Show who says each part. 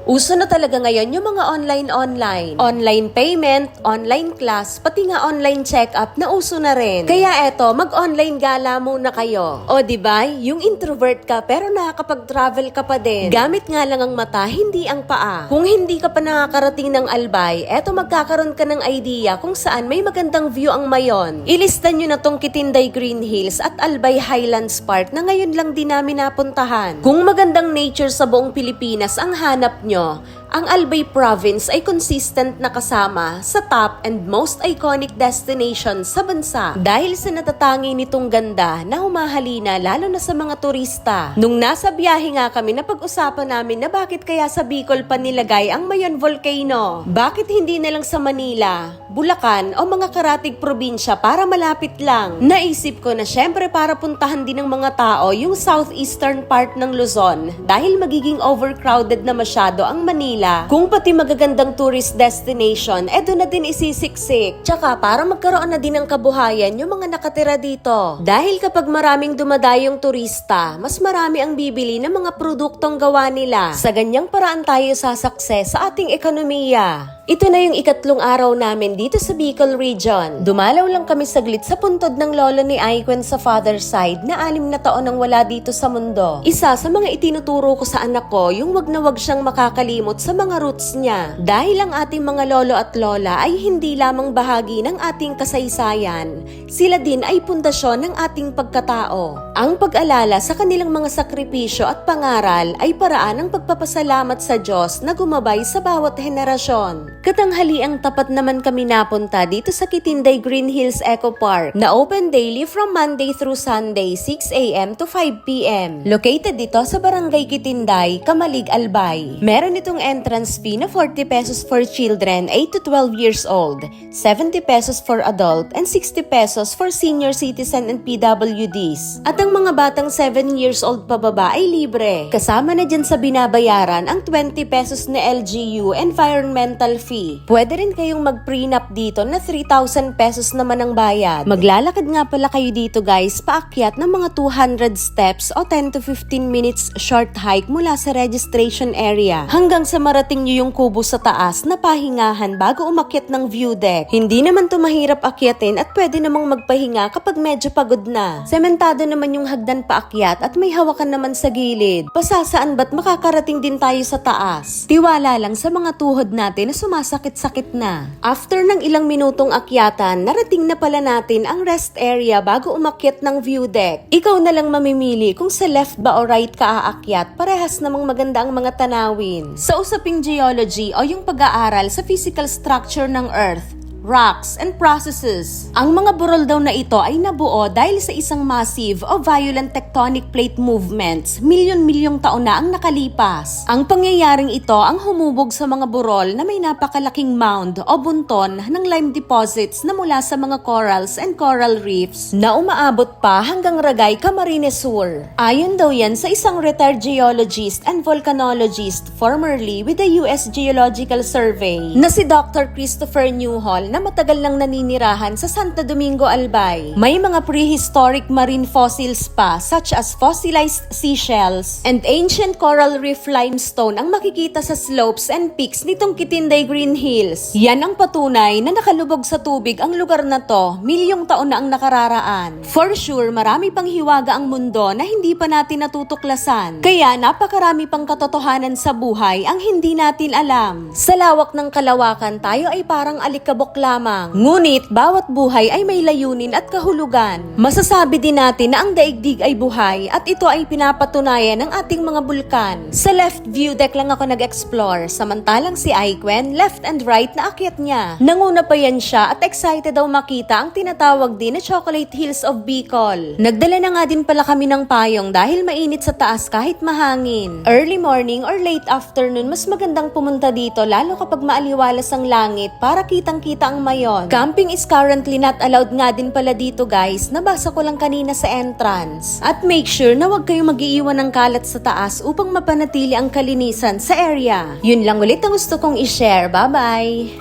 Speaker 1: Uso na talaga ngayon yung mga online payment, online class, pati nga online check-up na uso na rin. Kaya eto, mag-online gala muna kayo. O diba, yung introvert ka pero nakakapag-travel ka pa din. Gamit nga lang ang mata, hindi ang paa. Kung hindi ka pa nakakarating ng Albay, eto magkakaroon ka ng idea kung saan may magandang view ang Mayon. Ilista nyo na tong Kitinday Green Hills at Albay Highlands Park na ngayon lang din namin napuntahan. Kung magandang nature sa buong Pilipinas ang hanap nyo, ang Albay Province ay consistent na kasama sa top and most iconic destination sa bansa dahil sa natatangi nitong ganda na humahalina lalo na sa mga turista. Nung nasa biyahe nga kami, napag-usapan namin na bakit kaya sa Bicol pa nilagay ang Mayon Volcano. Bakit hindi na lang sa Manila, Bulacan o mga karatig probinsya para malapit lang? Naisip ko na syempre para puntahan din ng mga tao yung southeastern part ng Luzon dahil magiging overcrowded na masyado ang Manila. Kung pati magagandang tourist destination, doon na din isisiksik. Tsaka para magkaroon na din ng kabuhayan yung mga nakatira dito. Dahil kapag maraming dumadayong turista, mas marami ang bibili ng mga produktong gawa nila. Sa ganyang paraan tayo sasakses sa ating ekonomiya. Ito na yung ikatlong araw namin dito sa Bicol Region. Dumalaw lang kami saglit sa puntod ng lolo ni Aikwen sa father side na 6 na taon nang wala dito sa mundo. Isa sa mga itinuturo ko sa anak ko yung wag na wag siyang makakalimot sa mga roots niya. Dahil ang ating mga lolo at lola ay hindi lamang bahagi ng ating kasaysayan, sila din ay pundasyon ng ating pagkatao. Ang pag-alala sa kanilang mga sakripisyo at pangaral ay paraan ng pagpapasalamat sa Diyos na gumabay sa bawat henerasyon. Katanghaliang tapat naman kami napunta dito sa Kitinday Green Hills Eco Park na open daily from Monday through Sunday 6 a.m. to 5 p.m. Located dito sa Barangay Kitinday, Kamalig, Albay. Meron itong entrance fee na 40 pesos for children 8 to 12 years old, 70 pesos for adult, and 60 pesos for senior citizen and PWDs. At ang mga batang 7 years old pababa ay libre. Kasama na dyan sa binabayaran ang 20 pesos na LGU environmental fee. Pwede rin kayong mag-prenup dito na 3,000 pesos naman ang bayad. Maglalakad nga pala kayo dito guys, paakyat ng mga 200 steps o 10 to 15 minutes short hike mula sa registration area hanggang sa marating nyo yung kubo sa taas na pahingahan bago umakyat ng view deck. Hindi naman to mahirap akyatin at pwede namang magpahinga kapag medyo pagod na. Sementado naman yung hagdan paakyat at may hawakan naman sa gilid. Pasasaan ba't makakarating din tayo sa taas? Tiwala lang sa mga tuhod natin na sumasakit-sakit na. After ng ilang minutong akyatan, narating na pala natin ang rest area bago umakyat ng view deck. Ikaw na lang mamimili kung sa left ba o right ka aakyat, parehas namang maganda ang mga tanawin. Sa usaping geology o yung pag-aaral sa physical structure ng Earth, rocks, and processes. Ang mga burol daw na ito ay nabuo dahil sa isang massive o violent tectonic plate movements milyon-milyong taon na ang nakalipas. Ang pangyayaring ito ang humubog sa mga burol na may napakalaking mound o bunton ng lime deposits na mula sa mga corals and coral reefs na umaabot pa hanggang Ragay, Camarines Sur. Ayon daw yan sa isang retired geologist and volcanologist formerly with the US Geological Survey na si Dr. Christopher Newhall na matagal nang naninirahan sa Santo Domingo, Albay. May mga prehistoric marine fossils pa such as fossilized seashells and ancient coral reef limestone ang makikita sa slopes and peaks nitong Kitinday Green Hills. Yan ang patunay na nakalubog sa tubig ang lugar na to, milyong taon na ang nakararaan. For sure, marami pang hiwaga ang mundo na hindi pa natin natutuklasan. Kaya napakarami pang katotohanan sa buhay ang hindi natin alam. Sa lawak ng kalawakan, tayo ay parang alikabok lamang. Ngunit bawat buhay ay may layunin at kahulugan. Masasabi din natin na ang daigdig ay buhay at ito ay pinapatunayan ng ating mga bulkan. Sa left view deck lang ako nag-explore, samantalang si Aikwen left and right na akyat niya. Nanguna pa yan siya at excited daw makita ang tinatawag din na Chocolate Hills of Bicol. Nagdala na nga din pala kami ng payong dahil mainit sa taas kahit mahangin. Early morning or late afternoon, mas magandang pumunta dito lalo kapag maaliwalas ang langit para kitang-kita ang Mayon. Camping is currently not allowed nga din pala dito guys, nabasa ko lang kanina sa entrance. At make sure na huwag kayong mag-iiwan ng kalat sa taas upang mapanatili ang kalinisan sa area. Yun lang ulit ang gusto kong i-share. Bye-bye!